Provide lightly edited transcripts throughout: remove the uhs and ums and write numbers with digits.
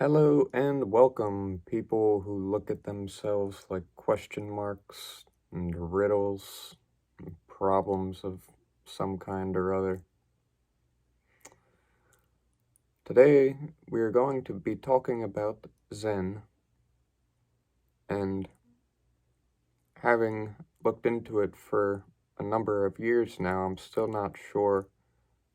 Hello and welcome, people who look at themselves like question marks and riddles and problems of some kind or other. Today, we are going to be talking about Zen, and having looked into it for a number of years now, I'm still not sure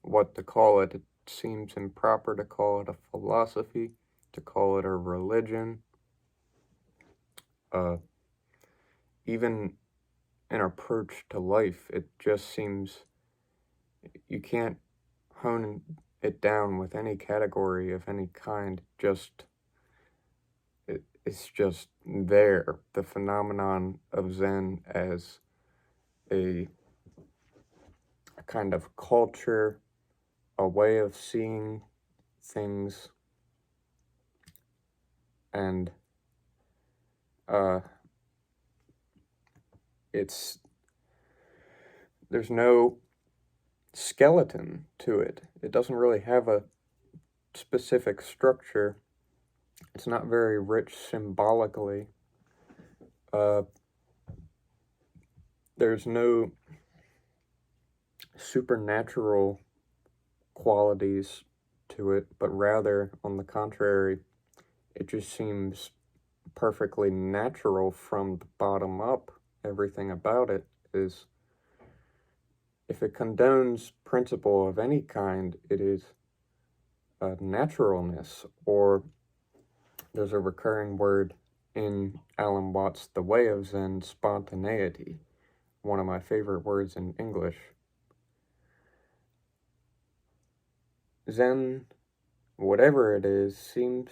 what to call it. It seems improper to call it a philosophy, to call it a religion, even an approach to life. It just seems you can't hone it down with any category of any kind. It's just there. The phenomenon of Zen as a kind of culture, a way of seeing things, and there's no skeleton to it. It doesn't really have a specific structure. It's not very rich symbolically. There's no supernatural qualities to it, but rather, on the contrary, it just seems perfectly natural from the bottom up. Everything about it is, if it condones principle of any kind, it is naturalness, or there's a recurring word in Alan Watts' The Way of Zen, spontaneity, one of my favorite words in English. Zen, whatever it is, seems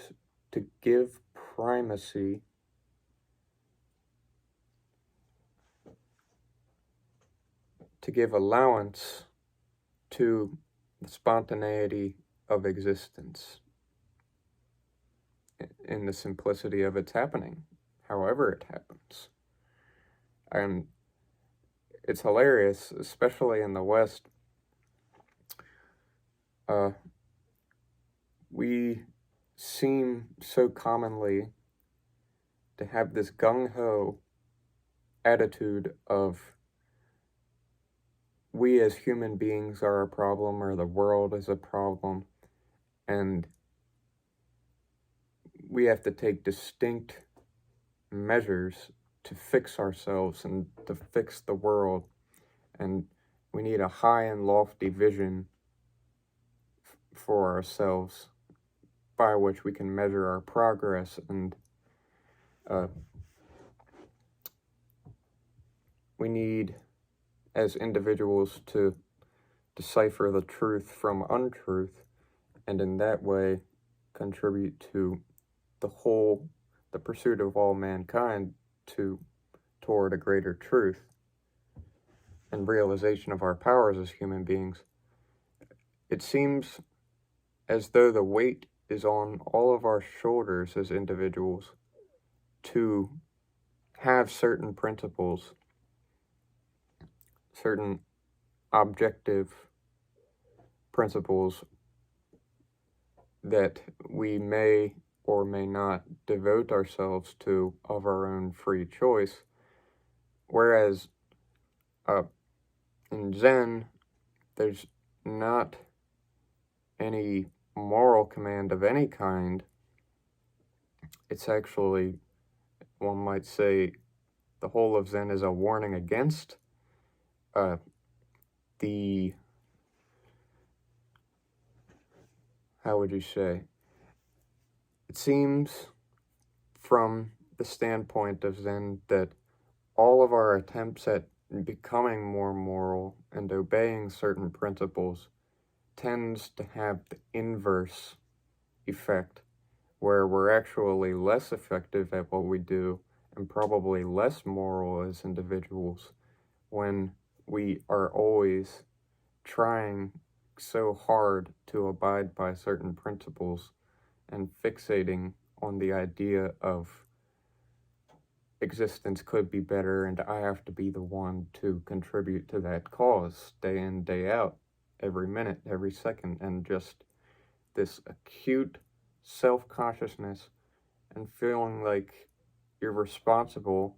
to give primacy to give allowance to the spontaneity of existence in the simplicity of its happening, however it happens. And it's hilarious, especially in the West. We seem so commonly to have this gung-ho attitude of we as human beings are a problem, or the world is a problem, and we have to take distinct measures to fix ourselves and to fix the world, and we need a high and lofty vision for ourselves by which we can measure our progress, and we need, as individuals, to decipher the truth from untruth, and in that way contribute to the pursuit of all mankind toward a greater truth and realization of our powers as human beings. It seems as though the weight is on all of our shoulders as individuals to have certain principles, certain objective principles that we may or may not devote ourselves to of our own free choice. Whereas in Zen, there's not any moral command of any kind. It's actually, one might say, the whole of Zen is a warning against how would you say? It seems from the standpoint of Zen that all of our attempts at becoming more moral and obeying certain principles tends to have the inverse effect, where we're actually less effective at what we do and probably less moral as individuals when we are always trying so hard to abide by certain principles and fixating on the idea of existence could be better and I have to be the one to contribute to that cause day in, day out, every minute, every second, and just this acute self-consciousness and feeling like you're responsible,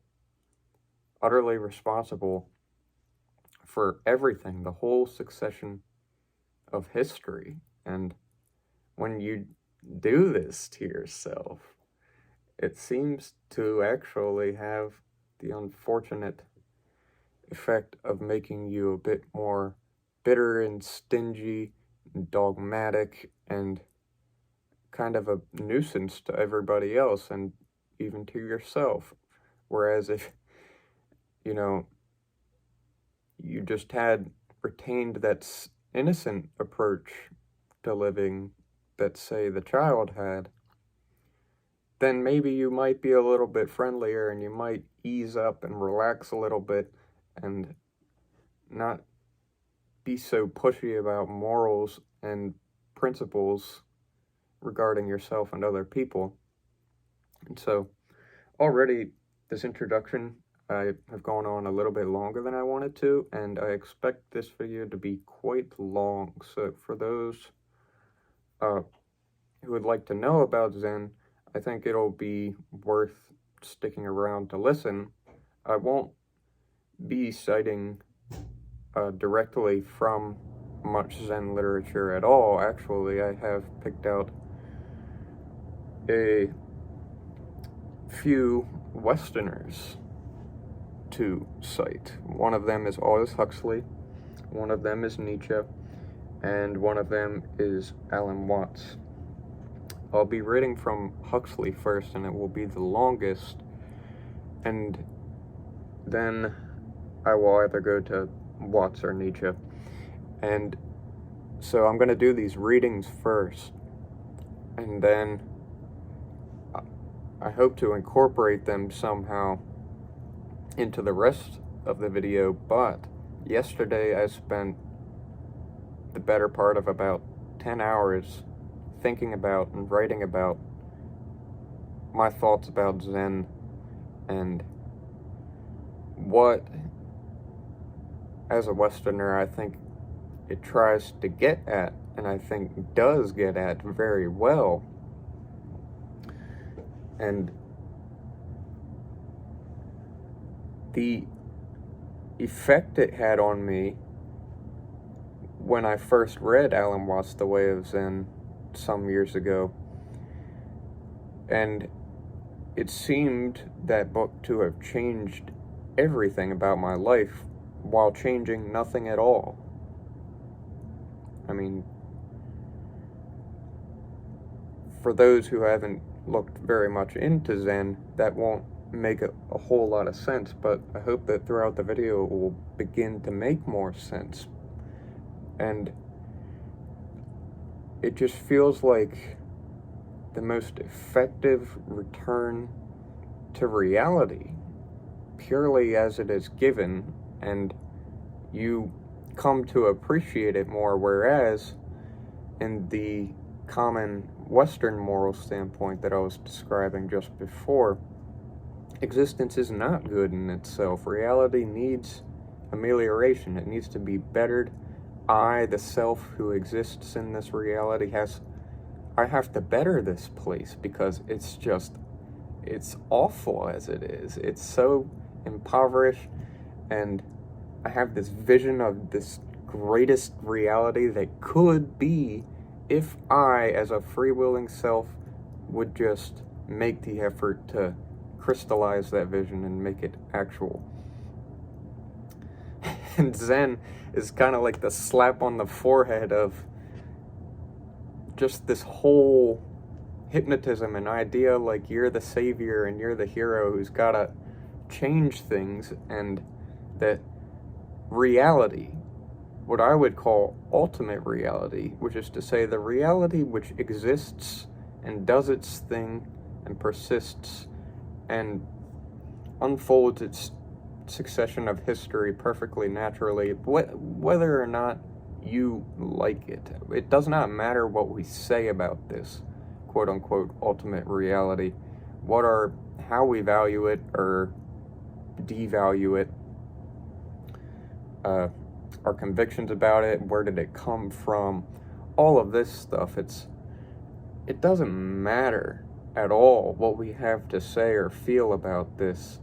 utterly responsible for everything, the whole succession of history. And when you do this to yourself, it seems to actually have the unfortunate effect of making you a bit more bitter and stingy and dogmatic and kind of a nuisance to everybody else and even to yourself. Whereas if, you just had retained that innocent approach to living that, say, the child had, then maybe you might be a little bit friendlier and you might ease up and relax a little bit and not be so pushy about morals and principles regarding yourself and other people. And so already this introduction, I have gone on a little bit longer than I wanted to, and I expect this video to be quite long. So for those who would like to know about Zen, I think it'll be worth sticking around to listen. I won't be citing directly from much Zen literature at all. Actually, I have picked out a few Westerners to cite. One of them is Aldous Huxley, one of them is Nietzsche, and one of them is Alan Watts. I'll be reading from Huxley first, and it will be the longest, and then I will either go to Watts or Nietzsche. And so I'm going to do these readings first, and then I hope to incorporate them somehow into the rest of the video. But yesterday I spent the better part of about 10 hours thinking about and writing about my thoughts about Zen and what, as a Westerner, I think it tries to get at, and I think does get at very well. And the effect it had on me when I first read Alan Watts' The Way of Zen some years ago, and it seemed that book to have changed everything about my life while changing nothing at all. I mean, for those who haven't looked very much into Zen, that won't make a whole lot of sense, but I hope that throughout the video it will begin to make more sense. And it just feels like the most effective return to reality, purely as it is given, and you come to appreciate it more, whereas in the common Western moral standpoint that I was describing just before, existence is not good in itself. Reality needs amelioration. It needs to be bettered. I, the self who exists in this reality, I have to better this place because it's awful as it is. It's so impoverished, and I have this vision of this greatest reality that could be if I, as a free-willing self, would just make the effort to crystallize that vision and make it actual. And Zen is kind of like the slap on the forehead of just this whole hypnotism and idea like you're the savior and you're the hero who's got to change things, and that reality, what I would call ultimate reality, which is to say the reality which exists and does its thing and persists and unfolds its succession of history perfectly naturally, whether or not you like it. It does not matter what we say about this quote-unquote ultimate reality, how we value it or devalue it, our convictions about it, where did it come from, all of this stuff. it doesn't matter at all what we have to say or feel about this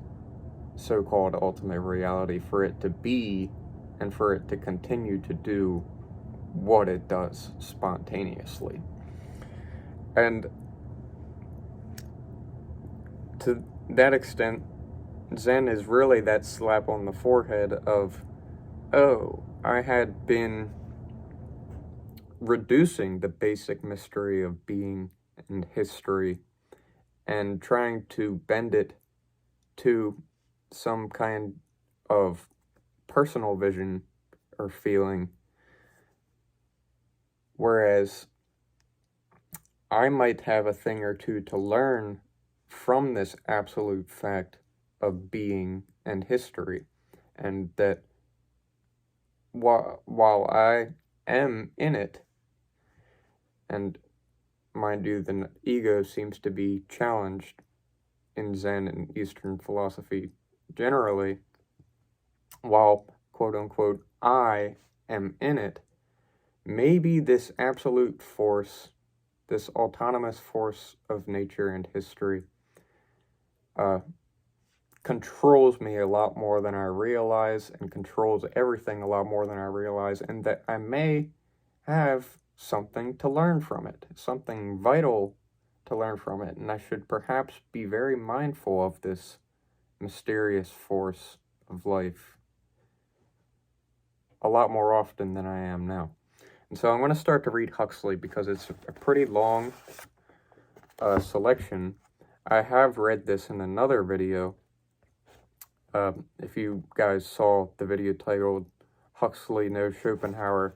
so-called ultimate reality for it to be and for it to continue to do what it does spontaneously. And to that extent, Zen is really that slap on the forehead of, oh, I had been reducing the basic mystery of being and history and trying to bend it to some kind of personal vision or feeling, whereas I might have a thing or two to learn from this absolute fact of being and history, and that while I am in it, and mind you, the ego seems to be challenged in Zen and Eastern philosophy generally, while, quote-unquote, I am in it, maybe this absolute force, this autonomous force of nature and history, controls me a lot more than I realize, and controls everything a lot more than I realize, and that I may have something to learn from it, something vital to learn from it, and I should perhaps be very mindful of this mysterious force of life a lot more often than I am now. And so I'm going to start to read Huxley because it's a pretty long selection. I have read this in another video. If you guys saw the video titled Huxley Knows Schopenhauer,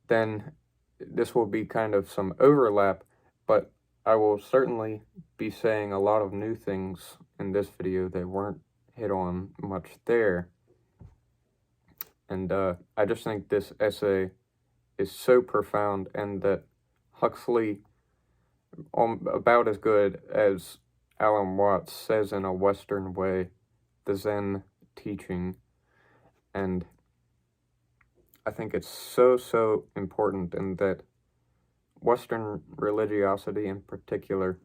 then this will be kind of some overlap, but I will certainly be saying a lot of new things in this video that weren't hit on much there. And I just think this essay is so profound, and that Huxley, about as good as Alan Watts says in a Western way, the Zen teaching, and I think it's so important, and that Western religiosity in particular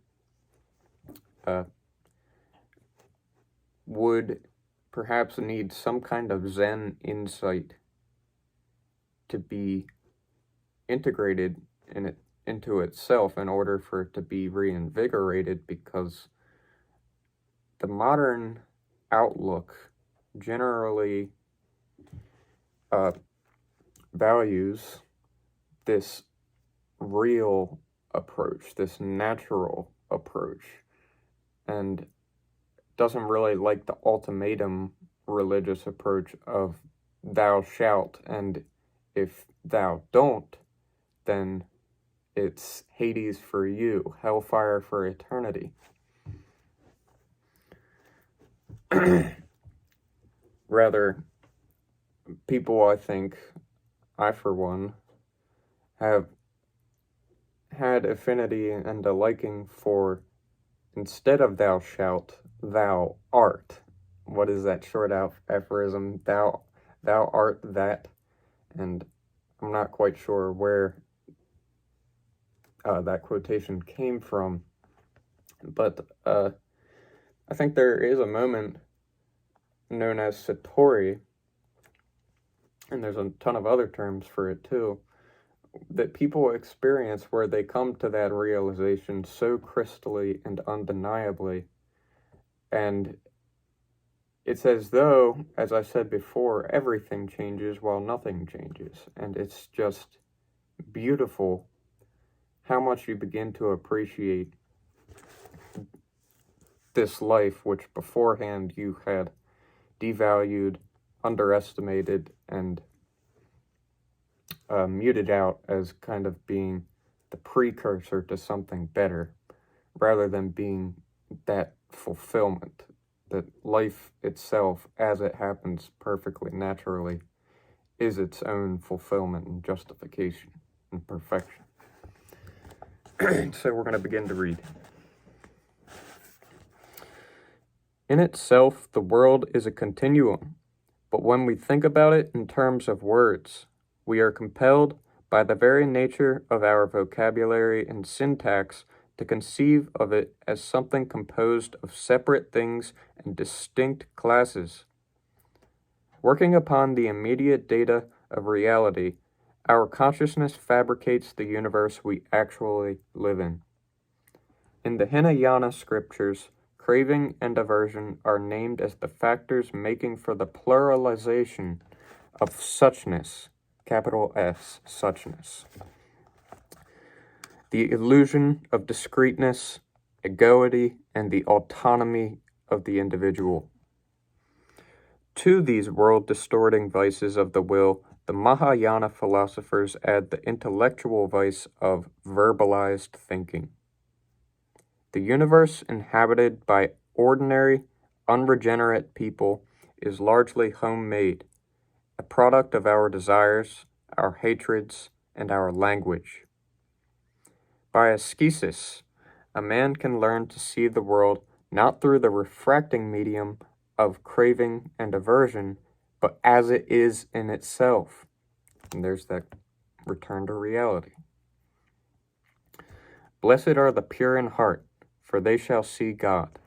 would perhaps need some kind of Zen insight to be integrated into itself in order for it to be reinvigorated, because the modern outlook generally values this real approach, this natural approach, and doesn't really like the ultimatum religious approach of thou shalt, and if thou don't, then it's Hades for you, hellfire for eternity. Rather, people, I think, I for one, have had affinity and a liking for, instead of thou shalt, thou art. What is that short aphorism? Thou art that. And I'm not quite sure where that quotation came from, but I think there is a moment known as satori, and there's a ton of other terms for it too, that people experience where they come to that realization so crystally and undeniably, and it's as though, as I said before, everything changes while nothing changes, and it's just beautiful how much you begin to appreciate this life, which beforehand you had devalued, underestimated, and muted out as kind of being the precursor to something better, rather than being that fulfillment, that life itself, as it happens perfectly naturally, is its own fulfillment and justification and perfection. So we're going to begin to read. In itself, the world is a continuum, but when we think about it in terms of words, we are compelled by the very nature of our vocabulary and syntax, to conceive of it as something composed of separate things and distinct classes. Working upon the immediate data of reality, our consciousness fabricates the universe we actually live in. In the Hinayana scriptures, craving and aversion are named as the factors making for the pluralization of suchness, capital S, suchness. The illusion of discreteness, egoity, and the autonomy of the individual. To these world-distorting vices of the will, the Mahayana philosophers add the intellectual vice of verbalized thinking. The universe inhabited by ordinary, unregenerate people is largely homemade, a product of our desires, our hatreds, and our language. By ascesis, a man can learn to see the world not through the refracting medium of craving and aversion, but as it is in itself. And there's that return to reality. Blessed are the pure in heart, for they shall see God.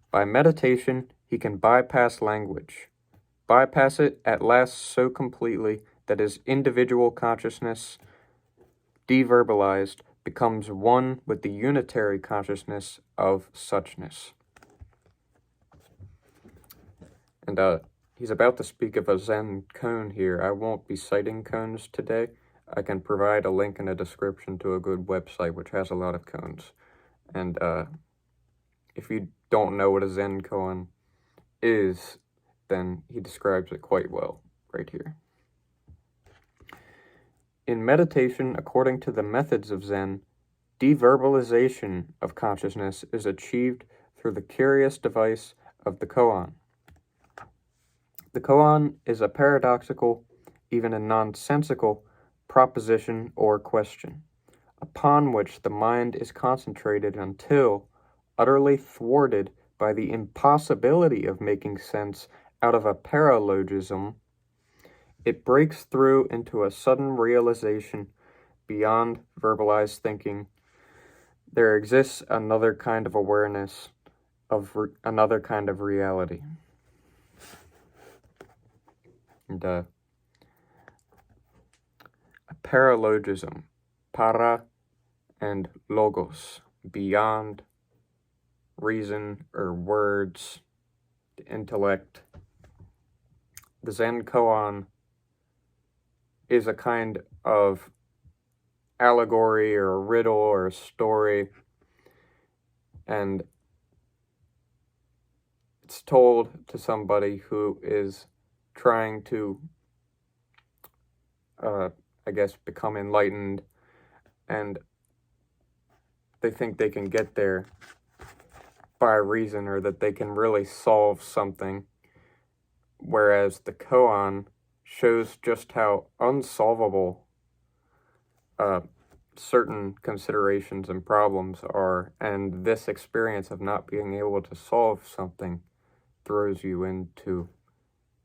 By meditation, he can bypass language, bypass it at last so completely that his individual consciousness, deverbalized, becomes one with the unitary consciousness of suchness. And he's about to speak of a Zen koan here. I won't be citing koans today. I can provide a link in a description to a good website which has a lot of koans. And if you don't know what a Zen koan is, then he describes it quite well right here. In meditation, according to the methods of Zen, deverbalization of consciousness is achieved through the curious device of the koan. The koan is a paradoxical, even a nonsensical, proposition or question, upon which the mind is concentrated until, utterly thwarted by the impossibility of making sense out of a paralogism, it breaks through into a sudden realization beyond verbalized thinking. There exists another kind of awareness of another kind of reality. And a paralogism, para and logos, beyond reason or words, the intellect. The Zen koan is a kind of allegory or a riddle or a story, and it's told to somebody who is trying to, become enlightened, and they think they can get there by reason, or that they can really solve something, whereas the koan shows just how unsolvable certain considerations and problems are, and this experience of not being able to solve something throws you into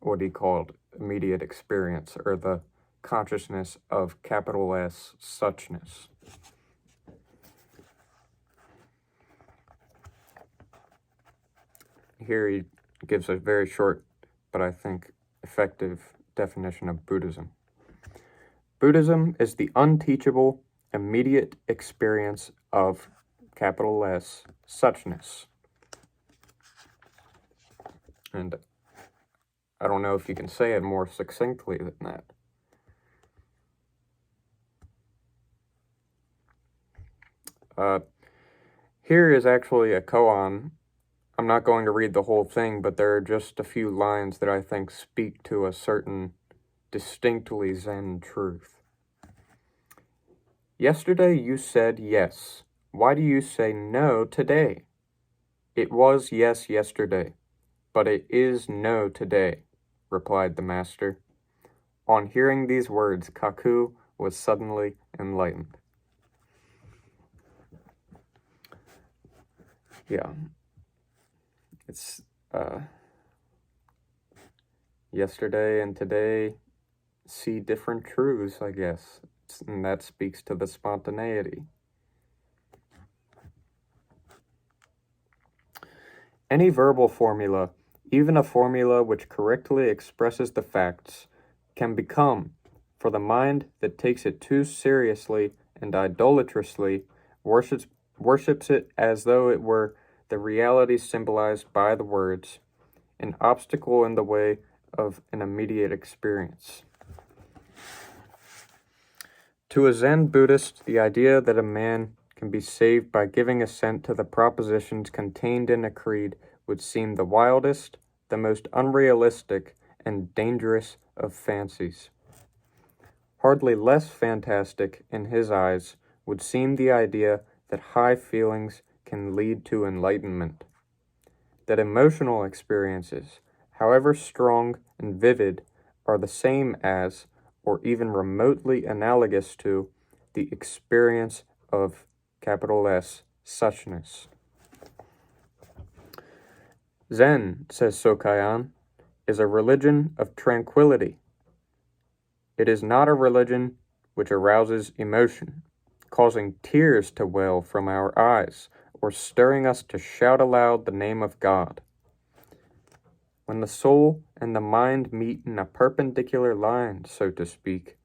what he called immediate experience, or the consciousness of capital S suchness. Here he gives a very short, but I think effective definition of Buddhism. Buddhism is the unteachable, immediate experience of capital S suchness. And I don't know if you can say it more succinctly than that. Here is actually a koan. I'm not going to read the whole thing, but there are just a few lines that I think speak to a certain distinctly Zen truth. Yesterday you said yes. Why do you say no today? It was yes yesterday, but it is no today, replied the master. On hearing these words, Kaku was suddenly enlightened. Yeah. It's yesterday and today see different truths, I guess, and that speaks to the spontaneity. Any verbal formula, even a formula which correctly expresses the facts, can become, for the mind that takes it too seriously and idolatrously, worships it as though it were the reality symbolized by the words, an obstacle in the way of an immediate experience. To a Zen Buddhist, the idea that a man can be saved by giving assent to the propositions contained in a creed would seem the wildest, the most unrealistic, and dangerous of fancies. Hardly less fantastic in his eyes would seem the idea that high feelings can lead to enlightenment, that emotional experiences, however strong and vivid, are the same as, or even remotely analogous to, the experience of S, suchness. Zen, says Sokayan, is a religion of tranquility. It is not a religion which arouses emotion, causing tears to well from our eyes, or stirring us to shout aloud the name of God. When the soul and the mind meet in a perpendicular line, so to speak,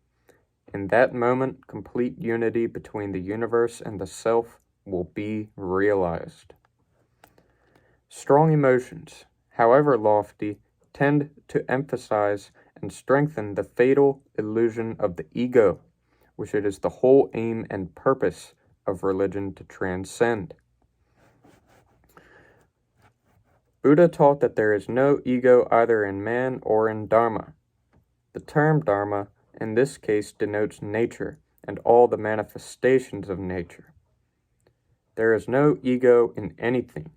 in that moment complete unity between the universe and the self will be realized. Strong emotions, however lofty, tend to emphasize and strengthen the fatal illusion of the ego, which it is the whole aim and purpose of religion to transcend. Buddha taught that there is no ego either in man or in Dharma. The term Dharma in this case denotes nature and all the manifestations of nature. There is no ego in anything.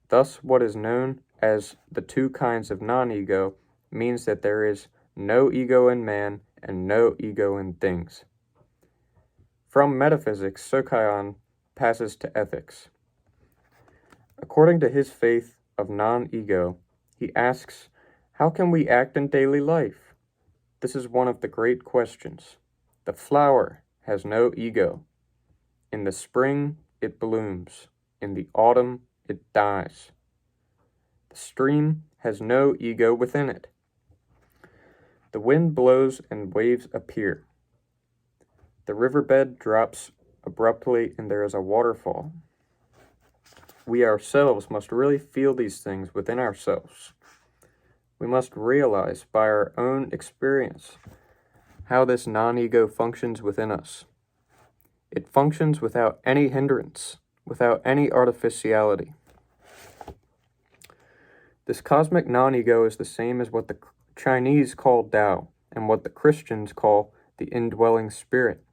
Thus, what is known as the two kinds of non-ego means that there is no ego in man and no ego in things. From metaphysics, Sokayan passes to ethics. According to his faith of non-ego, he asks, how can we act in daily life? This is one of the great questions. The flower has no ego. In the spring, it blooms. In the autumn, it dies. The stream has no ego within it. The wind blows and waves appear. The riverbed drops abruptly and there is a waterfall. We ourselves must really feel these things within ourselves. We must realize by our own experience how this non-ego functions within us. It functions without any hindrance, without any artificiality. This cosmic non-ego is the same as what the Chinese call Tao and what the Christians call the indwelling spirit,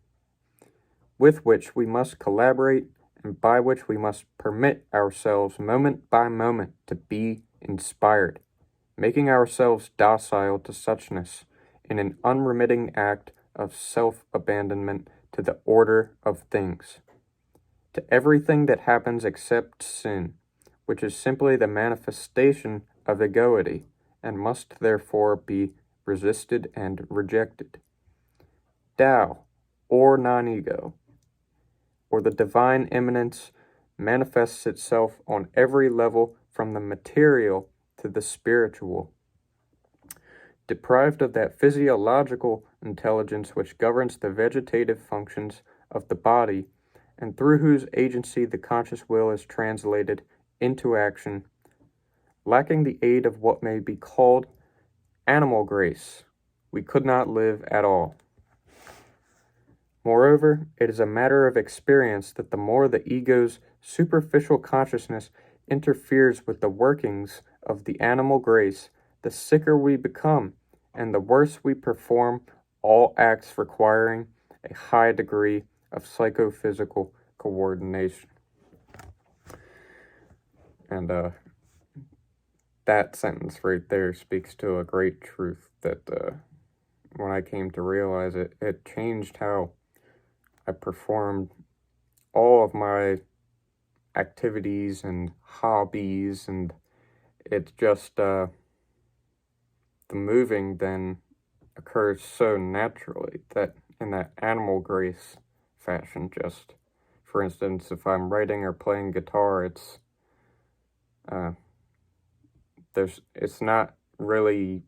with which we must collaborate and by which we must permit ourselves moment by moment to be inspired, making ourselves docile to suchness in an unremitting act of self-abandonment to the order of things, to everything that happens except sin, which is simply the manifestation of egoity, and must therefore be resisted and rejected. Tao, or non-ego, or the divine immanence, manifests itself on every level from the material to the spiritual. Deprived of that physiological intelligence which governs the vegetative functions of the body, and through whose agency the conscious will is translated into action, lacking the aid of what may be called animal grace, we could not live at all. Moreover, it is a matter of experience that the more the ego's superficial consciousness interferes with the workings of the animal grace, the sicker we become, and the worse we perform all acts requiring a high degree of psychophysical coordination. And that sentence right there speaks to a great truth that when I came to realize it, it changed how I performed all of my activities and hobbies, and it's just the moving then occurs so naturally, that in that animal grace fashion. Just, for instance, if I'm writing or playing guitar, it's not really,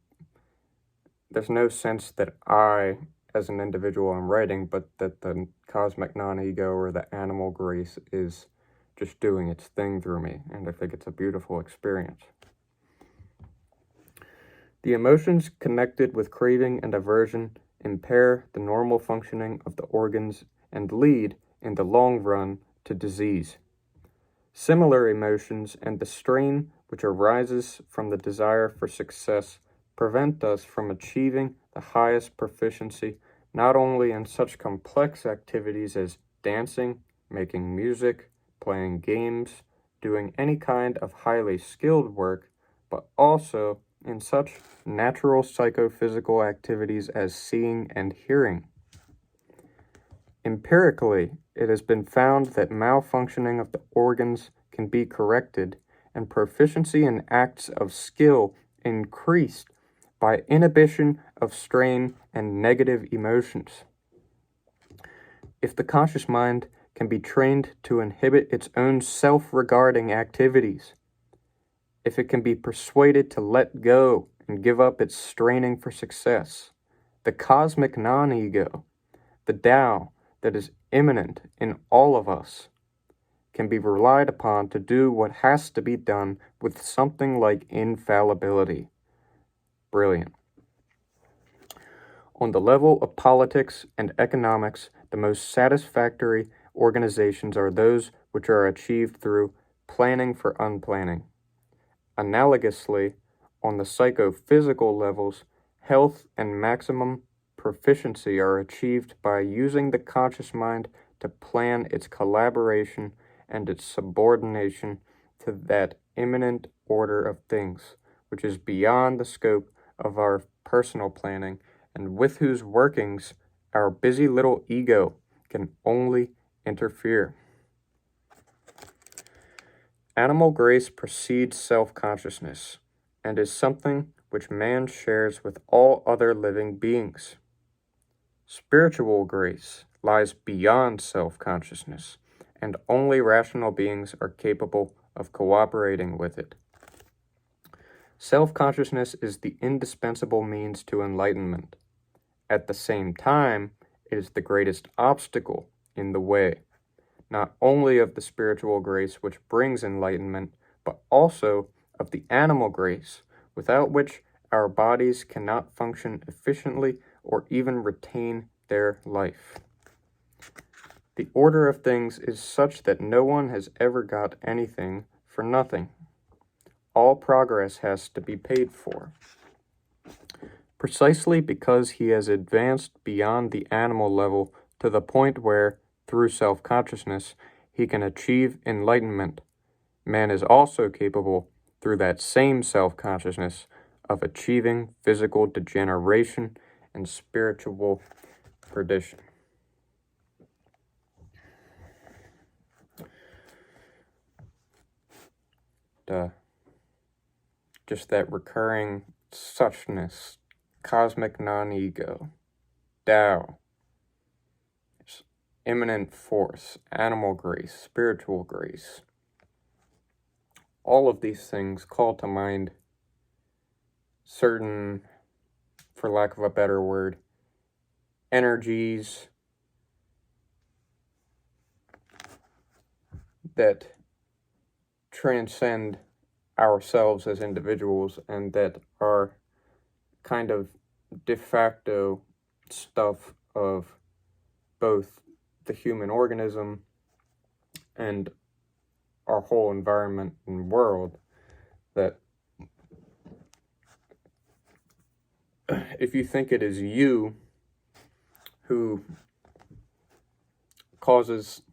there's no sense that I, as an individual, am writing, but that the cosmic non-ego or the animal grace is just doing its thing through me, and I think it's a beautiful experience. The emotions connected with craving and aversion impair the normal functioning of the organs and lead, in the long run, to disease. Similar emotions and the strain which arises from the desire for success prevent us from achieving the highest proficiency not only in such complex activities as dancing, making music, playing games, doing any kind of highly skilled work, but also in such natural psychophysical activities as seeing and hearing. Empirically, it has been found that malfunctioning of the organs can be corrected and proficiency in acts of skill increased by inhibition of strain and negative emotions. If the conscious mind can be trained to inhibit its own self-regarding activities, if it can be persuaded to let go and give up its straining for success, the cosmic non-ego, the Tao that is immanent in all of us, can be relied upon to do what has to be done with something like infallibility. Brilliant. On the level of politics and economics, the most satisfactory organizations are those which are achieved through planning for unplanning. Analogously, on the psychophysical levels, health and maximum proficiency are achieved by using the conscious mind to plan its collaboration and its subordination to that immanent order of things, which is beyond the scope of our personal planning, and with whose workings our busy little ego can only interfere. Animal grace precedes self-consciousness, and is something which man shares with all other living beings. Spiritual grace lies beyond self-consciousness, and only rational beings are capable of cooperating with it. Self-consciousness is the indispensable means to enlightenment. At the same time, it is the greatest obstacle in the way, not only of the spiritual grace which brings enlightenment, but also of the animal grace, without which our bodies cannot function efficiently or even retain their life. The order of things is such that no one has ever got anything for nothing. All progress has to be paid for. Precisely because he has advanced beyond the animal level to the point where, through self-consciousness, he can achieve enlightenment, man is also capable, through that same self-consciousness, of achieving physical degeneration and spiritual perdition. Just that recurring suchness, cosmic non-ego, Tao, immanent force, animal grace, spiritual grace. All of these things call to mind certain, for lack of a better word, energies that transcend ourselves as individuals and that are kind of de facto stuff of both the human organism and our whole environment and world, that if you think it is you who causes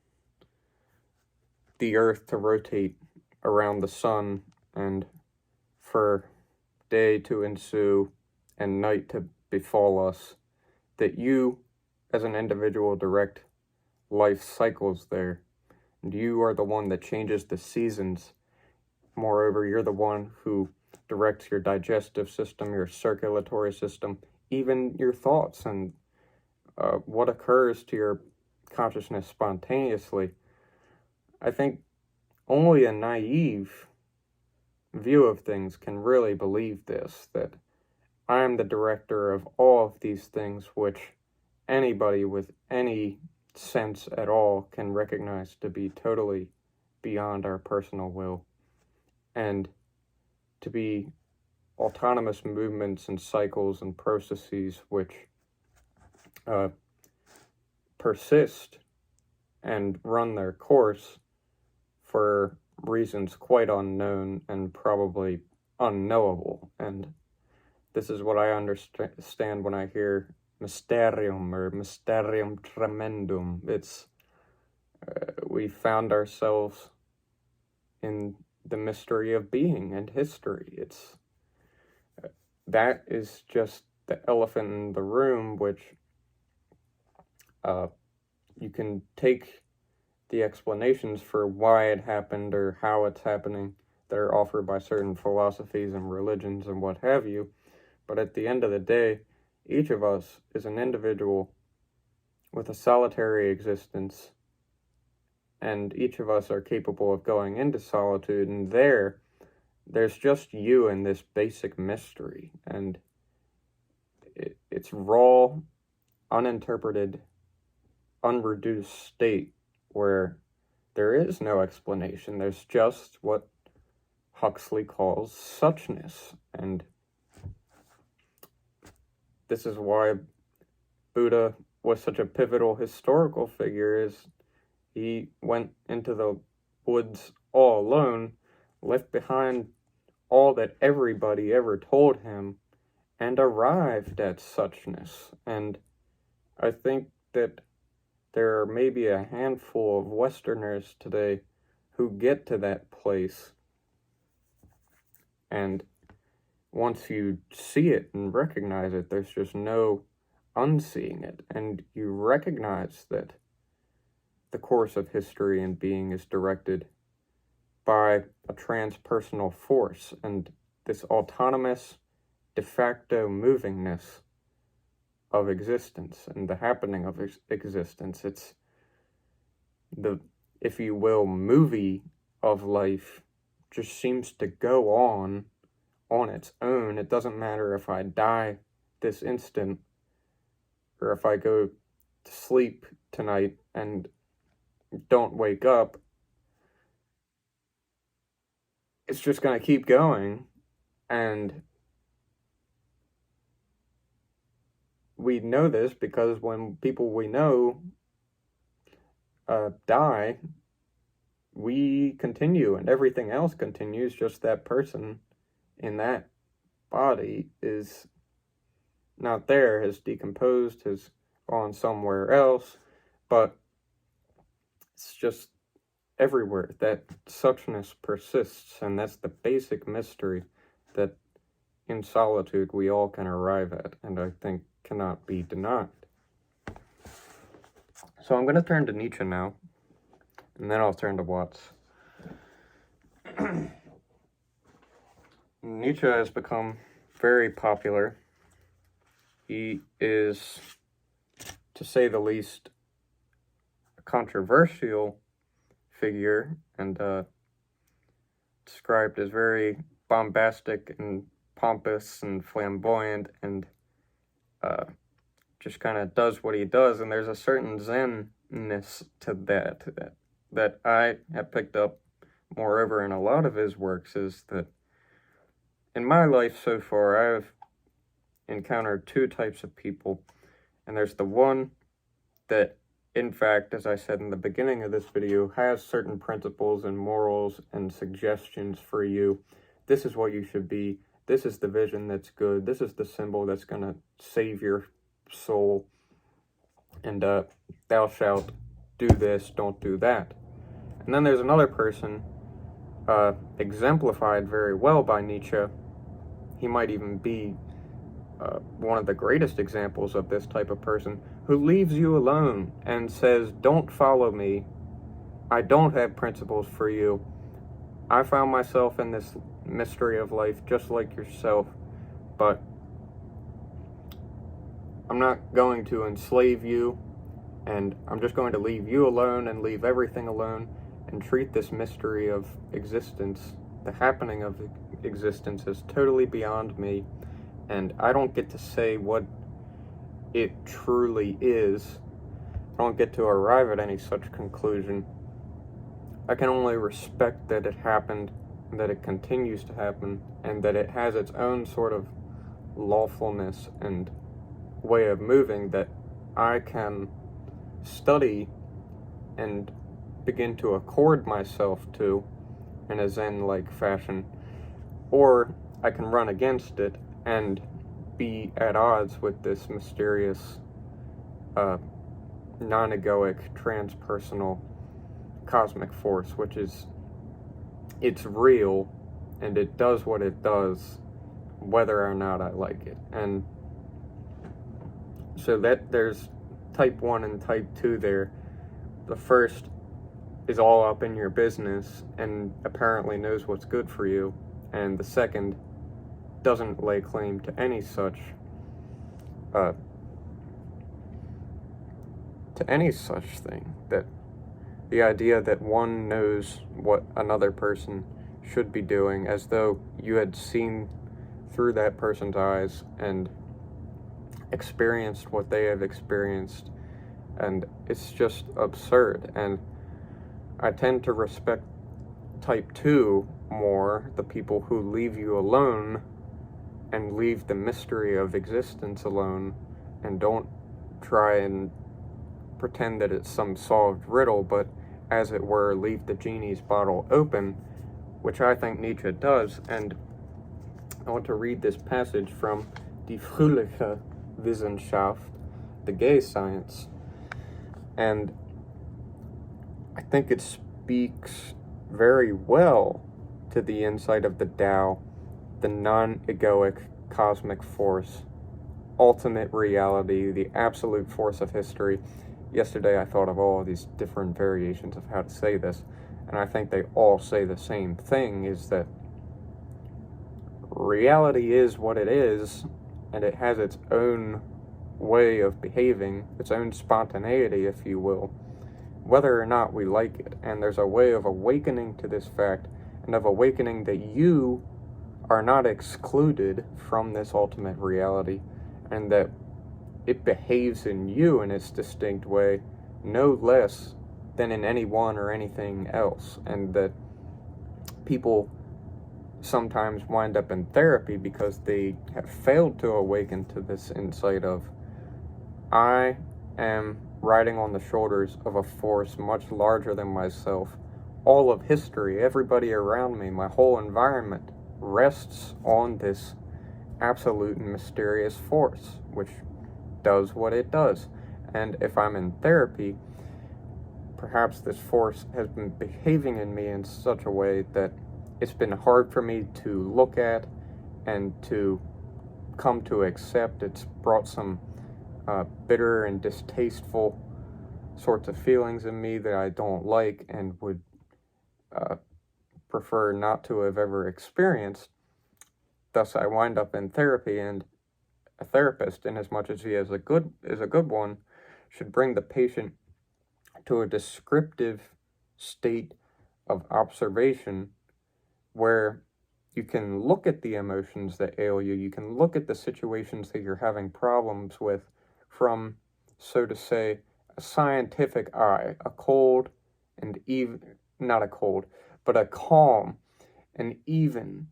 the earth to rotate around the sun and for day to ensue and night to befall us, that you as an individual direct life cycles there, and you are the one that changes the seasons. Moreover, you're the one who directs your digestive system, your circulatory system, even your thoughts and what occurs to your consciousness spontaneously. I think only a naive view of things can really believe this, that I am the director of all of these things which anybody with any sense at all can recognize to be totally beyond our personal will, and to be autonomous movements and cycles and processes which persist and run their course for reasons quite unknown and probably unknowable. And this is what I understand when I hear mysterium or mysterium tremendum. It's we found ourselves in the mystery of being and history. It's that is just the elephant in the room, which you can take the explanations for why it happened or how it's happening that are offered by certain philosophies and religions and what have you. But at the end of the day, each of us is an individual with a solitary existence, and each of us are capable of going into solitude, and there's just you in this basic mystery, and it's raw, uninterpreted, unreduced state where there is no explanation. There's just what Huxley calls suchness, and this is why Buddha was such a pivotal historical figure, is he went into the woods all alone, left behind all that everybody ever told him, and arrived at suchness. And I think that there are maybe a handful of Westerners today who get to that place, and once you see it and recognize it, there's just no unseeing it, and you recognize that the course of history and being is directed by a transpersonal force, and this autonomous, de facto movingness of existence and the happening of existence. It's the, if you will, movie of life just seems to go on its own. It doesn't matter if I die this instant or if I go to sleep tonight and don't wake up. It's just going to keep going, and we know this because when people we know die, we continue, and everything else continues. Just that person in that body is not there, has decomposed, has gone somewhere else, but it's just everywhere. That suchness persists, and that's the basic mystery that in solitude we all can arrive at, and I think cannot be denied. So I'm going to turn to Nietzsche now, and then I'll turn to Watts. Nietzsche has become very popular. He is, to say the least, a controversial figure, and described as very bombastic and pompous and flamboyant, and just kind of does what he does, and there's a certain zen-ness to that I have picked up, moreover, in a lot of his works, is that in my life so far, I've encountered two types of people, and there's the one that, in fact, as I said in the beginning of this video, has certain principles and morals and suggestions for you. This is what you should be. This is the vision that's good. This is the symbol that's going to save your soul. And thou shalt do this, don't do that. And then there's another person, exemplified very well by Nietzsche. He might even be one of the greatest examples of this type of person, who leaves you alone and says, don't follow me. I don't have principles for you. I found myself in this mystery of life just like yourself, but I'm not going to enslave you, and I'm just going to leave you alone and leave everything alone and treat this mystery of existence, the happening of existence, as totally beyond me, and I don't get to say what it truly is. I don't get to arrive at any such conclusion. I can only respect that it happened, that it continues to happen, and that it has its own sort of lawfulness and way of moving that I can study and begin to accord myself to in a Zen-like fashion, or I can run against it and be at odds with this mysterious, non-egoic, transpersonal cosmic force, which is, it's real, and it does what it does, whether or not I like it. And so that there's type 1 and type 2 there. The first is all up in your business and apparently knows what's good for you, and the second doesn't lay claim to any such thing. That the idea that one knows what another person should be doing, as though you had seen through that person's eyes and experienced what they have experienced, and it's just absurd. And I tend to respect type 2 more, the people who leave you alone and leave the mystery of existence alone and don't try and pretend that it's some solved riddle, but as it were, leave the genie's bottle open, which I think Nietzsche does. And I want to read this passage from Die Fröhliche Wissenschaft, the gay science, and I think it speaks very well to the insight of the Tao, the non-egoic cosmic force, ultimate reality, the absolute force of history. Yesterday I thought of all of these different variations of how to say this, and I think they all say the same thing, is that reality is what it is, and it has its own way of behaving, its own spontaneity, if you will, whether or not we like it. And there's a way of awakening to this fact, and of awakening that you are not excluded from this ultimate reality, and that it behaves in you in its distinct way, no less than in anyone or anything else. And that people sometimes wind up in therapy because they have failed to awaken to this insight of, I am riding on the shoulders of a force much larger than myself. All of history, everybody around me, my whole environment rests on this absolute and mysterious force, which does what it does. And if I'm in therapy, perhaps this force has been behaving in me in such a way that it's been hard for me to look at and to come to accept. It's brought some bitter and distasteful sorts of feelings in me that I don't like and would prefer not to have ever experienced. Thus, I wind up in therapy, and a therapist, in as much as he is a good one, should bring the patient to a descriptive state of observation where you can look at the emotions that ail you, you can look at the situations that you're having problems with from, so to say, a scientific eye, a cold and even, not a cold, but a calm and even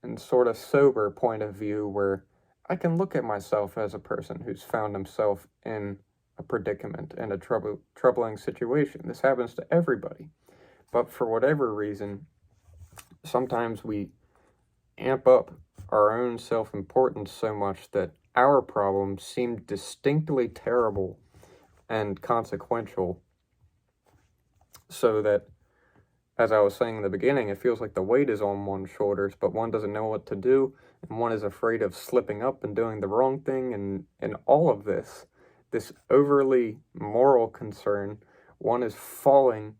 and sort of sober point of view, where I can look at myself as a person who's found himself in a predicament and a troubling situation. This happens to everybody. But for whatever reason, sometimes we amp up our own self-importance so much that our problems seem distinctly terrible and consequential, so that, as I was saying in the beginning, it feels like the weight is on one's shoulders, but one doesn't know what to do, and one is afraid of slipping up and doing the wrong thing, and all of this overly moral concern, one is falling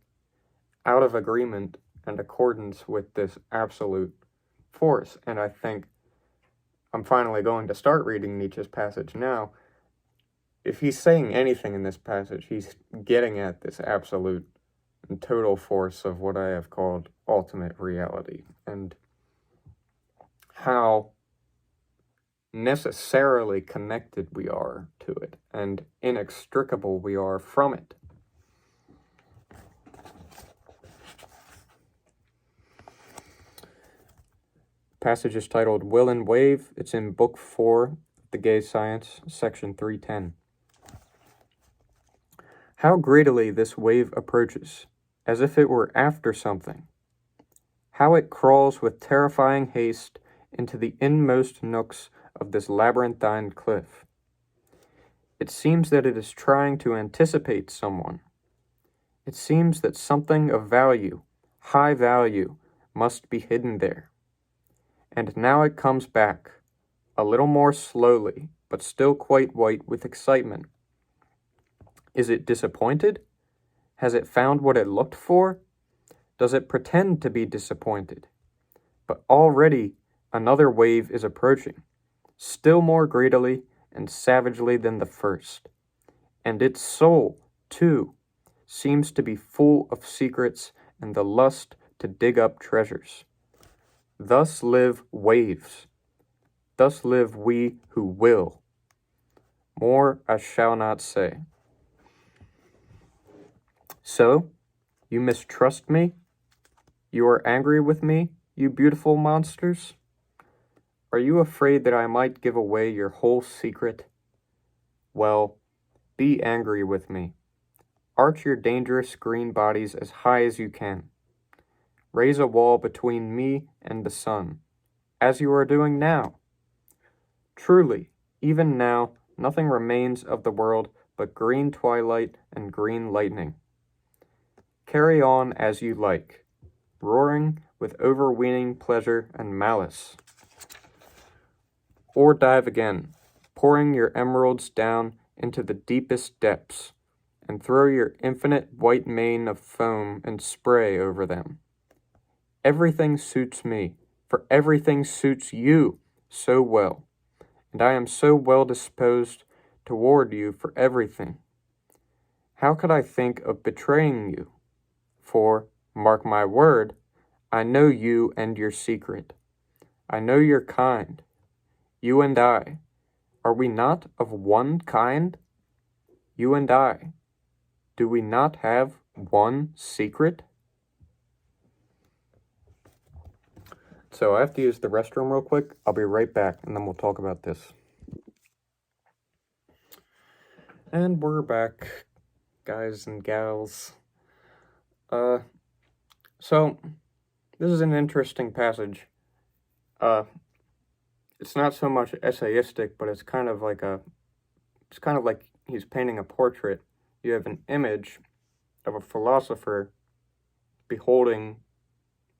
out of agreement and accordance with this absolute force. And I think I'm finally going to start reading Nietzsche's passage now, if he's saying anything in this passage, he's getting at this absolute and total force of what I have called ultimate reality, and how necessarily connected we are to it, and inextricable we are from it. Passage is titled Will and Wave. It's in Book 4, The Gay Science, section 310. How greedily this wave approaches, as if it were after something. How it crawls with terrifying haste into the inmost nooks of this labyrinthine cliff. It seems that it is trying to anticipate someone. It seems that something of value, high value, must be hidden there. And now it comes back, a little more slowly, but still quite white with excitement. Is it disappointed? Has it found what it looked for? Does it pretend to be disappointed? But already another wave is approaching, still more greedily and savagely than the first. And its soul, too, seems to be full of secrets and the lust to dig up treasures. Thus live waves. Thus live we who will. More I shall not say. So, you mistrust me? You are angry with me, you beautiful monsters? Are you afraid that I might give away your whole secret? Well, be angry with me. Arch your dangerous green bodies as high as you can. Raise a wall between me and the sun, as you are doing now. Truly, even now, nothing remains of the world but green twilight and green lightning. Carry on as you like, roaring with overweening pleasure and malice. Or dive again, pouring your emeralds down into the deepest depths, and throw your infinite white mane of foam and spray over them. Everything suits me, for everything suits you so well, and I am so well disposed toward you for everything. How could I think of betraying you? For, mark my word, I know you and your secret. I know your kind. You and I, are we not of one kind? You and I, do we not have one secret? So I have to use the restroom real quick. I'll be right back, and then we'll talk about this. And we're back, guys and gals. So this is an interesting passage. It's not so much essayistic, but it's kind of like he's painting a portrait. You have an image of a philosopher beholding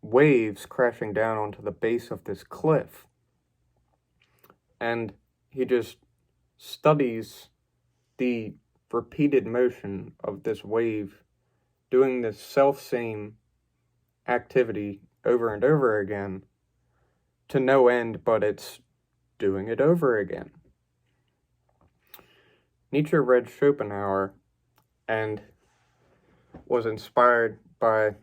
waves crashing down onto the base of this cliff. And he just studies the repeated motion of this wave doing this self-same activity over and over again to no end, but it's doing it over again. Nietzsche read Schopenhauer and was inspired by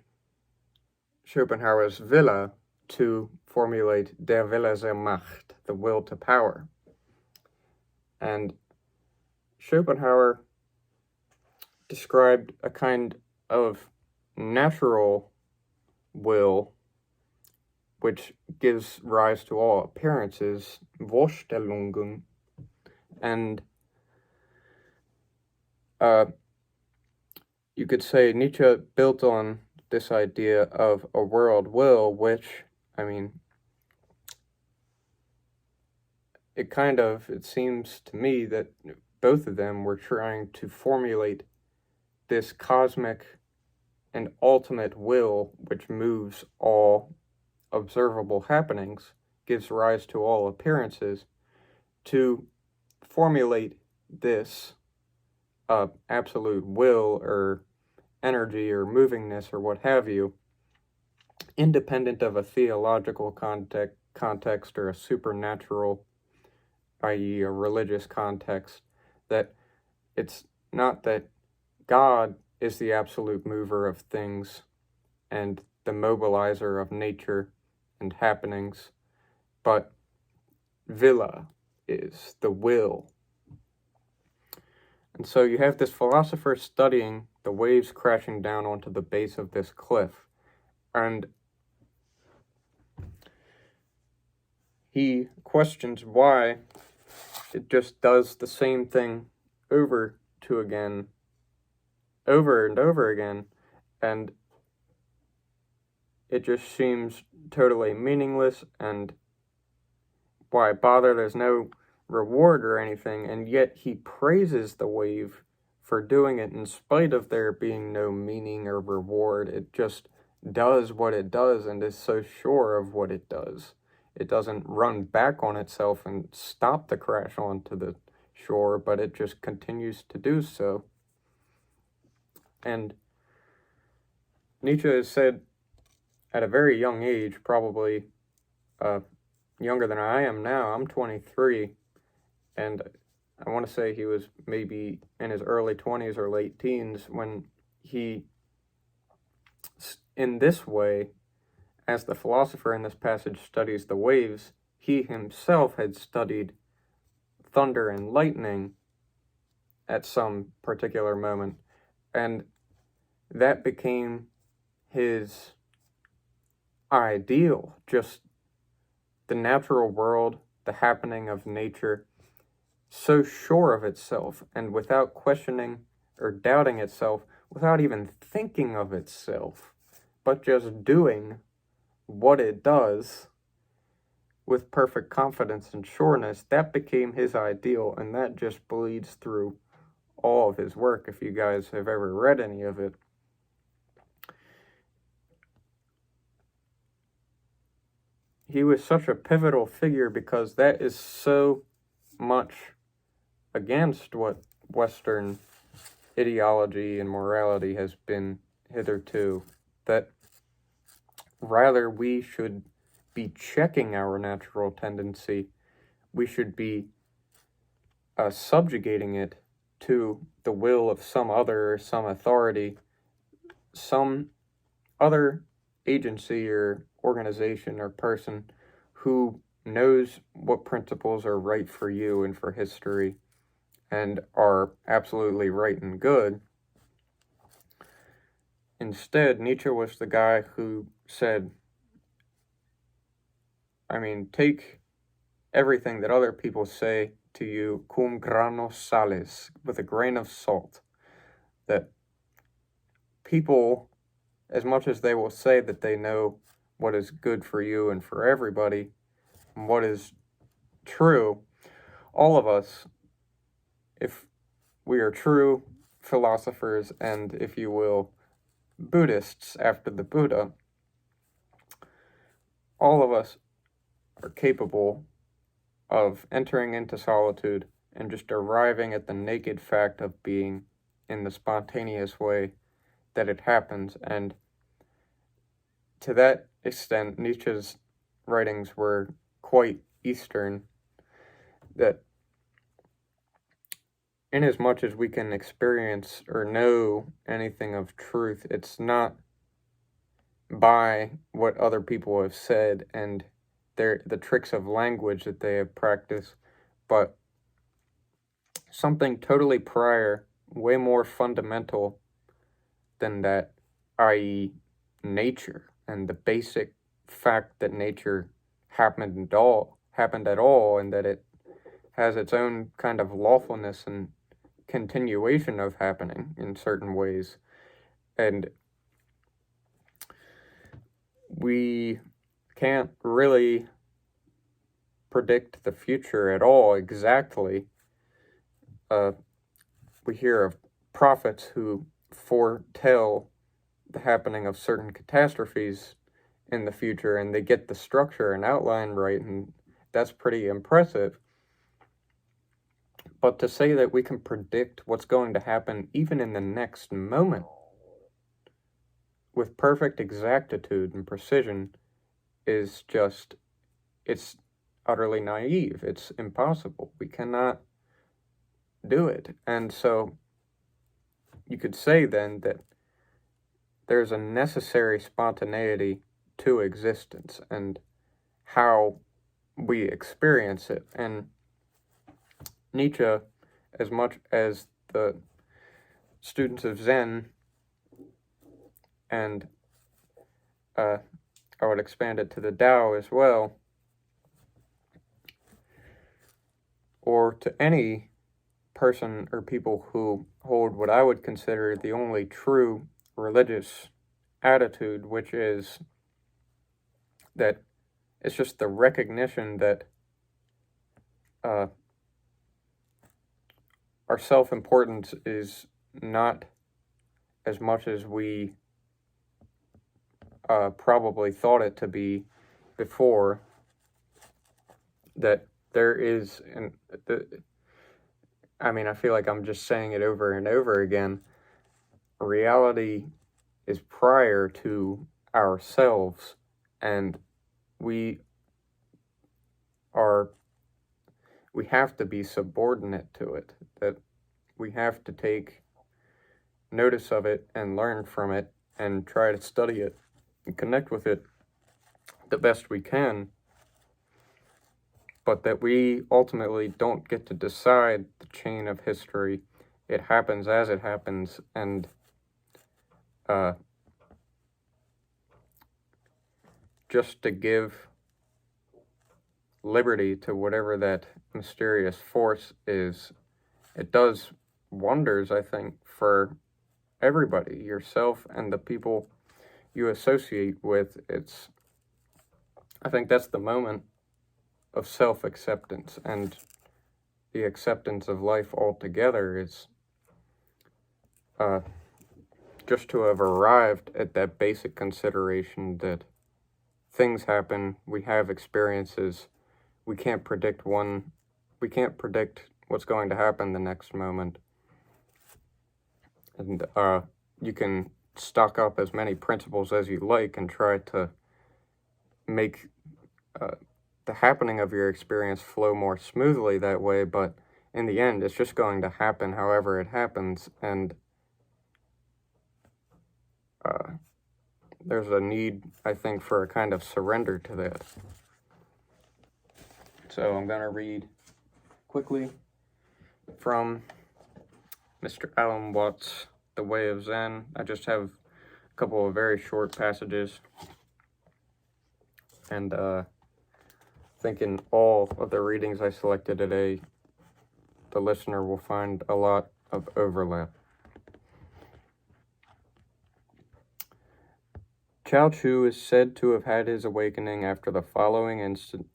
Schopenhauer's Wille to formulate der Wille zur Macht, the will to power. And Schopenhauer described a kind of natural will which gives rise to all appearances, Vorstellungen, and you could say Nietzsche built on this idea of a world will, which, it seems to me that both of them were trying to formulate this cosmic and ultimate will which moves all observable happenings, gives rise to all appearances, to formulate this absolute will or energy or movingness or what have you, independent of a theological context or a supernatural, i.e. a religious context, that it's not that God is the absolute mover of things and the mobilizer of nature and happenings, but villa is the will. And so you have this philosopher studying the waves crashing down onto the base of this cliff, and he questions why it just does the same thing over and over again, and it just seems totally meaningless, and why bother? There's no reward or anything, and yet he praises the wave for doing it in spite of there being no meaning or reward. It just does what it does and is so sure of what it does. It doesn't run back on itself and stop the crash onto the shore, but it just continues to do so. And Nietzsche has said at a very young age, probably younger than I am now, I'm 23, and I want to say he was maybe in his early 20s or late teens when he, in this way, as the philosopher in this passage studies the waves, he himself had studied thunder and lightning at some particular moment, and that became his ideal, just the natural world, the happening of nature, so sure of itself and without questioning or doubting itself, without even thinking of itself, but just doing what it does with perfect confidence and sureness. That became his ideal, and that just bleeds through all of his work, if you guys have ever read any of it. He was such a pivotal figure because that is so much against what Western ideology and morality has been hitherto, that rather we should be checking our natural tendency, we should be subjugating it to the will of some other, some authority, some other agency or organization or person who knows what principles are right for you and for history and are absolutely right and good. Instead, Nietzsche was the guy who said, take everything that other people say to you cum grano salis, with a grain of salt. That people, as much as they will say that they know what is good for you and for everybody, and what is true, all of us, if we are true philosophers and, if you will, Buddhists after the Buddha, all of us are capable of entering into solitude and just arriving at the naked fact of being in the spontaneous way that it happens. And to that extent, Nietzsche's writings were quite Eastern, that inasmuch as we can experience or know anything of truth, it's not by what other people have said and the tricks of language that they have practiced, but something totally prior, way more fundamental than that, i.e. nature, and the basic fact that nature happened at all, and that it has its own kind of lawfulness and continuation of happening in certain ways. And we can't really predict the future at all exactly. We hear of prophets who foretell the happening of certain catastrophes in the future, and they get the structure and outline right, and that's pretty impressive. But to say that we can predict what's going to happen even in the next moment with perfect exactitude and precision is just, it's utterly naive. It's impossible. We cannot do it. And so you could say then that there's a necessary spontaneity to existence and how we experience it. And Nietzsche, as much as the students of Zen, and I would expand it to the Tao as well, or to any person or people who hold what I would consider the only true religious attitude, which is that it's just the recognition that our self-importance is not as much as we probably thought it to be before, that there is, I feel like I'm just saying it over and over again, reality is prior to ourselves, and we have to be subordinate to it, that we have to take notice of it and learn from it and try to study it and connect with it the best we can, but that we ultimately don't get to decide the chain of history. It happens as it happens, and just to give liberty to whatever that mysterious force is, it does wonders, I think, for everybody, yourself and the people you associate with. I think that's the moment of self-acceptance, and the acceptance of life altogether is just to have arrived at that basic consideration that things happen, we have experiences, we can't predict what's going to happen the next moment, and you can stock up as many principles as you like and try to make the happening of your experience flow more smoothly that way, but in the end, it's just going to happen however it happens, and there's a need, I think, for a kind of surrender to that. So I'm going to read quickly from Mr. Alan Watts' The Way of Zen. I just have a couple of very short passages, and I think in all of the readings I selected today, the listener will find a lot of overlap. Chao Chu is said to have had his awakening after the following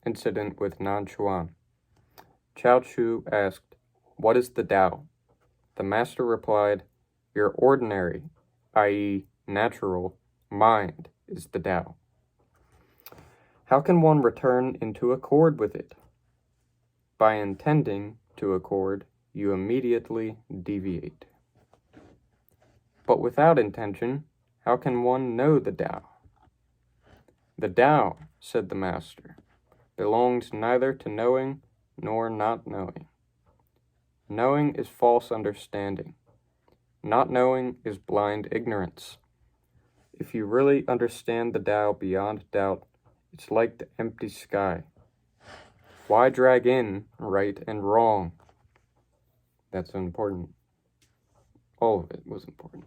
incident with Nan Chuan. Chao Chu asked, "What is the Tao?" The master replied, "Your ordinary, i.e., natural, mind is the Tao. How can one return into accord with it? By intending to accord, you immediately deviate. But without intention, how can one know the Tao? The Tao," said the master, "belongs neither to knowing nor not knowing. Knowing is false understanding. Not knowing is blind ignorance. If you really understand the Tao beyond doubt, it's like the empty sky. Why drag in right and wrong?" That's important. All of it was important.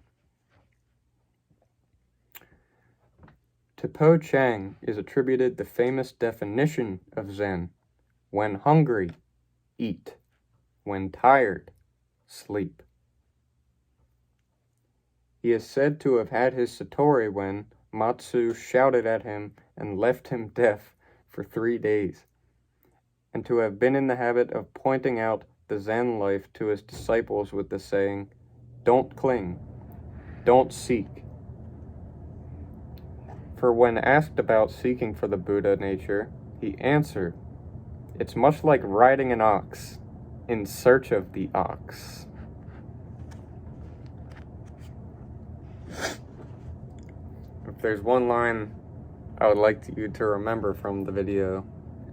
To Po Chang is attributed the famous definition of Zen: when hungry, eat; when tired, sleep. He is said to have had his satori when Matsu shouted at him and left him deaf for 3 days, and to have been in the habit of pointing out the Zen life to his disciples with the saying, "Don't cling, don't seek." For when asked about seeking for the Buddha nature, he answered, "It's much like riding an ox in search of the ox." If there's one line I would like you to remember from the video,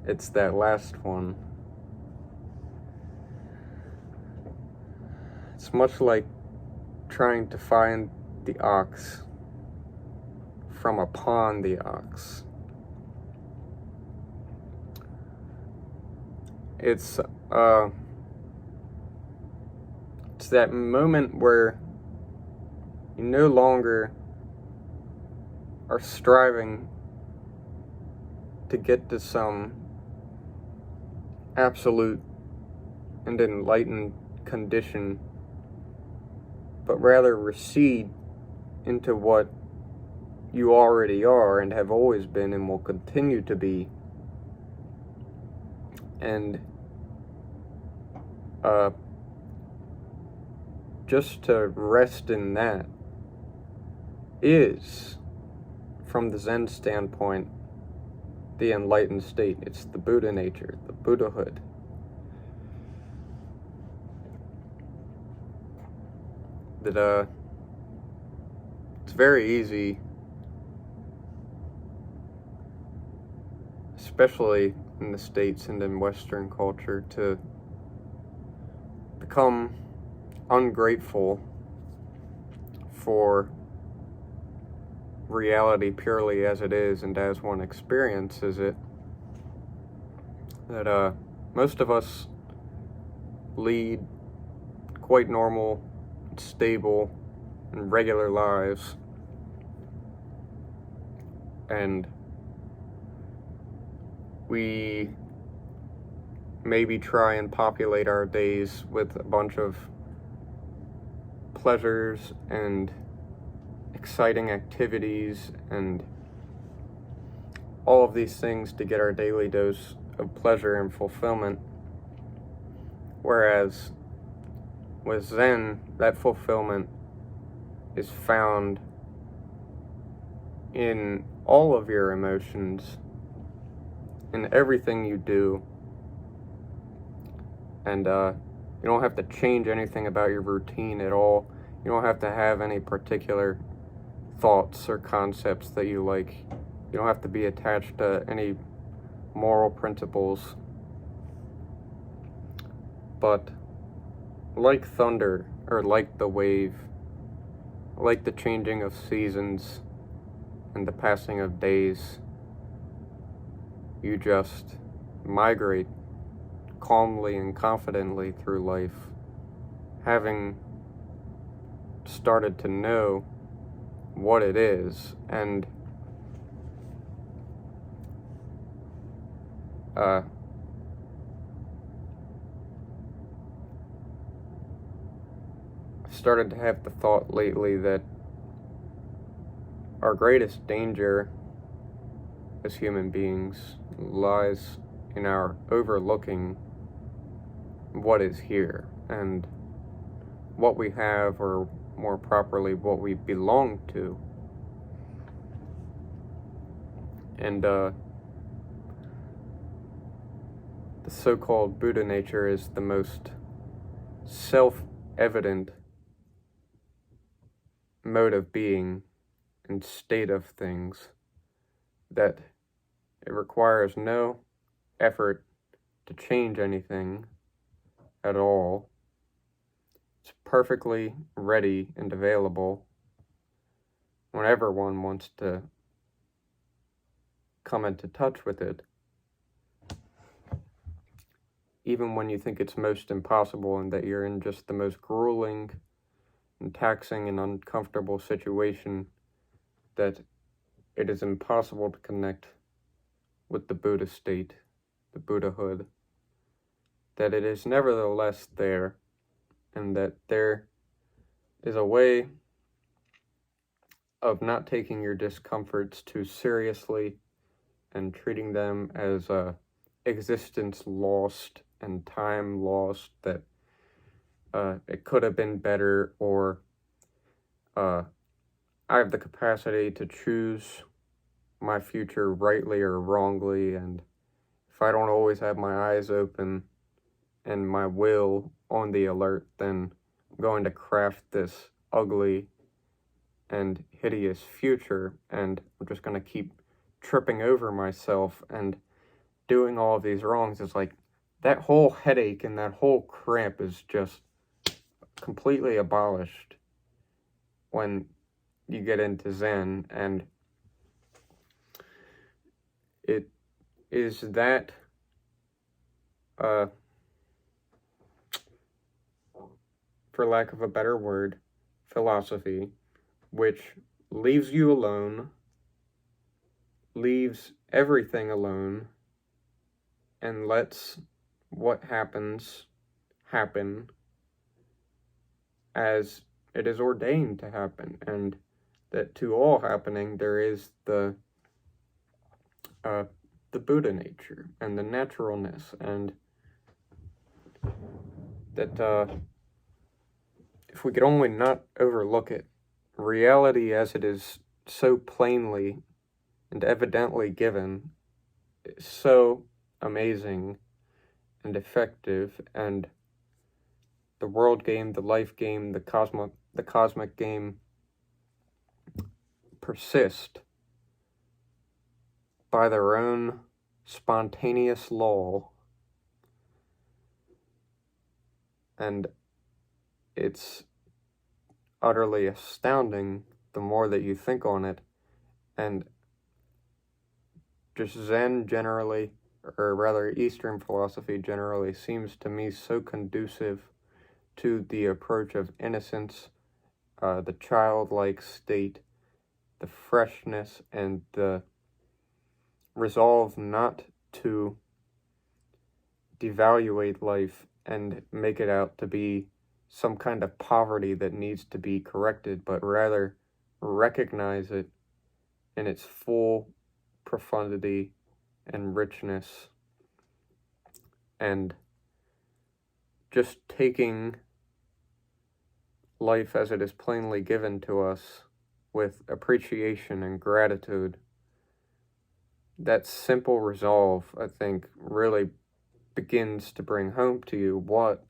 it's that last one. much like trying to find the ox from upon the ox. It's that moment where you no longer are striving to get to some absolute and enlightened condition, but rather recede into what you already are and have always been and will continue to be. And just to rest in that is, from the Zen standpoint, the enlightened state. It's the Buddha nature, the Buddhahood. That it's very easy, especially in the States and in Western culture, to become ungrateful for reality purely as it is and as one experiences it. That most of us lead quite normal, stable, and regular lives, and we maybe try and populate our days with a bunch of pleasures and exciting activities and all of these things to get our daily dose of pleasure and fulfillment. Whereas with Zen, that fulfillment is found in all of your emotions, in everything you do, and you don't have to change anything about your routine at all. You don't have to have any particular thoughts or concepts that you like. You don't have to be attached to any moral principles. But like thunder, or like the wave, like the changing of seasons and the passing of days, you just migrate calmly and confidently through life, having started to know what it is, and started to have the thought lately that our greatest danger as human beings lies in our overlooking what is here and what we have, or more properly, what we belong to. And the so-called Buddha nature is the most self-evident mode of being and state of things, that it requires no effort to change anything at all. It's perfectly ready and available whenever one wants to come into touch with it, even when you think it's most impossible and that you're in just the most grueling and taxing and uncomfortable situation, that it is impossible to connect with the Buddha state, the Buddhahood, that it is nevertheless there, and that there is a way of not taking your discomforts too seriously and treating them as existence lost and time lost, that it could have been better, or I have the capacity to choose my future rightly or wrongly, and if I don't always have my eyes open and my will on the alert, then I'm going to craft this ugly and hideous future, and I'm just going to keep tripping over myself and doing all of these wrongs. It's like that whole headache and that whole cramp is just completely abolished when you get into Zen, and it is that for lack of a better word, philosophy, which leaves you alone, leaves everything alone, and lets what happens happen as it is ordained to happen, and that to all happening there is the Buddha nature and the naturalness, and that if we could only not overlook it, reality as it is so plainly and evidently given is so amazing and effective, and the world game, the life game, the cosmic game persist by their own spontaneous law, and it's utterly astounding the more that you think on it. And just Zen generally, or rather Eastern philosophy generally, seems to me so conducive to the approach of innocence, the childlike state, the freshness, and the resolve not to devaluate life and make it out to be some kind of poverty that needs to be corrected, but rather recognize it in its full profundity and richness, and just taking life as it is plainly given to us with appreciation and gratitude. That simple resolve, I think, really begins to bring home to you what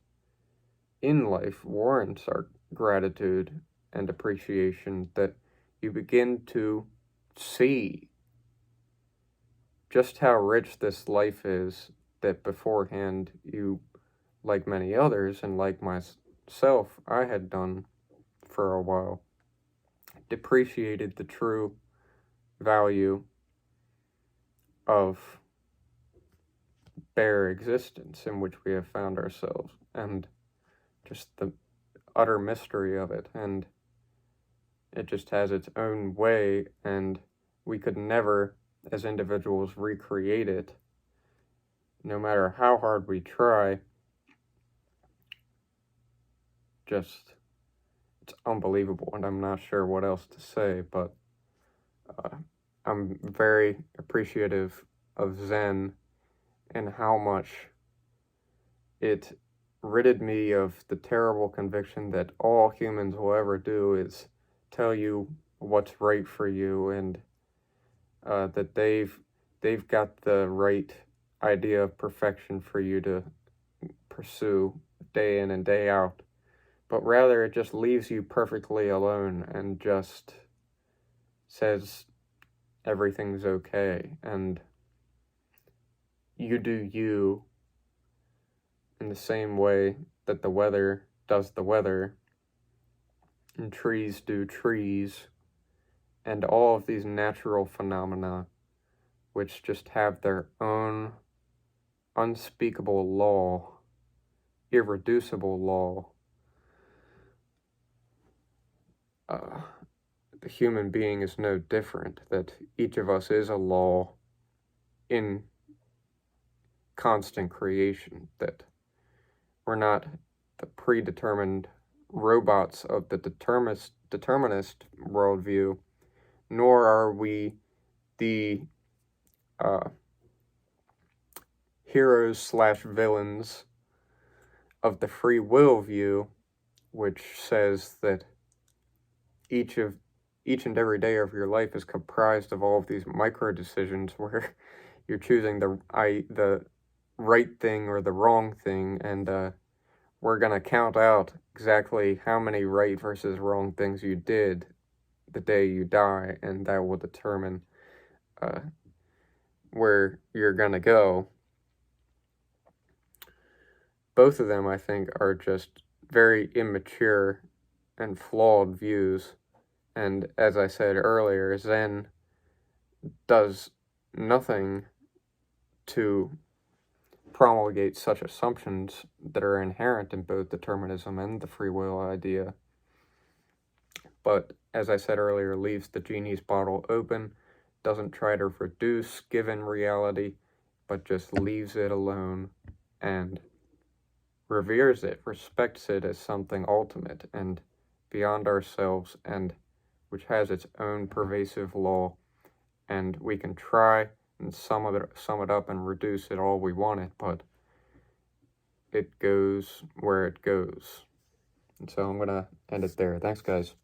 in life warrants our gratitude and appreciation, that you begin to see just how rich this life is, that beforehand you, like many others, and like myself, I had done for a while, depreciated the true value of bare existence in which we have found ourselves, and just the utter mystery of it, and it just has its own way, and we could never, as individuals, recreate it, no matter how hard we try. Just, it's unbelievable, and I'm not sure what else to say, but I'm very appreciative of Zen and how much it ridded me of the terrible conviction that all humans will ever do is tell you what's right for you, and that they've got the right idea of perfection for you to pursue day in and day out, but rather it just leaves you perfectly alone and just says everything's okay, and you do you in the same way that the weather does the weather, and trees do trees, and all of these natural phenomena which just have their own unspeakable law, irreducible law. The human being is no different, that each of us is a law in constant creation, that we're not the predetermined robots of the determinist worldview, nor are we the heroes/villains of the free will view, which says that each and every day of your life is comprised of all of these micro decisions where you're choosing the right thing or the wrong thing, and we're gonna count out exactly how many right versus wrong things you did the day you die, and that will determine where you're gonna go. Both of them, I think, are just very immature and flawed views. And as I said earlier, Zen does nothing to promulgate such assumptions that are inherent in both determinism and the free will idea. But, as I said earlier, leaves the genie's bottle open, doesn't try to reduce given reality, but just leaves it alone and reveres it, respects it as something ultimate and beyond ourselves, and which has its own pervasive law. And we can try and sum it up and reduce it all we want it, but it goes where it goes. And so I'm going to end it there. Thanks, guys.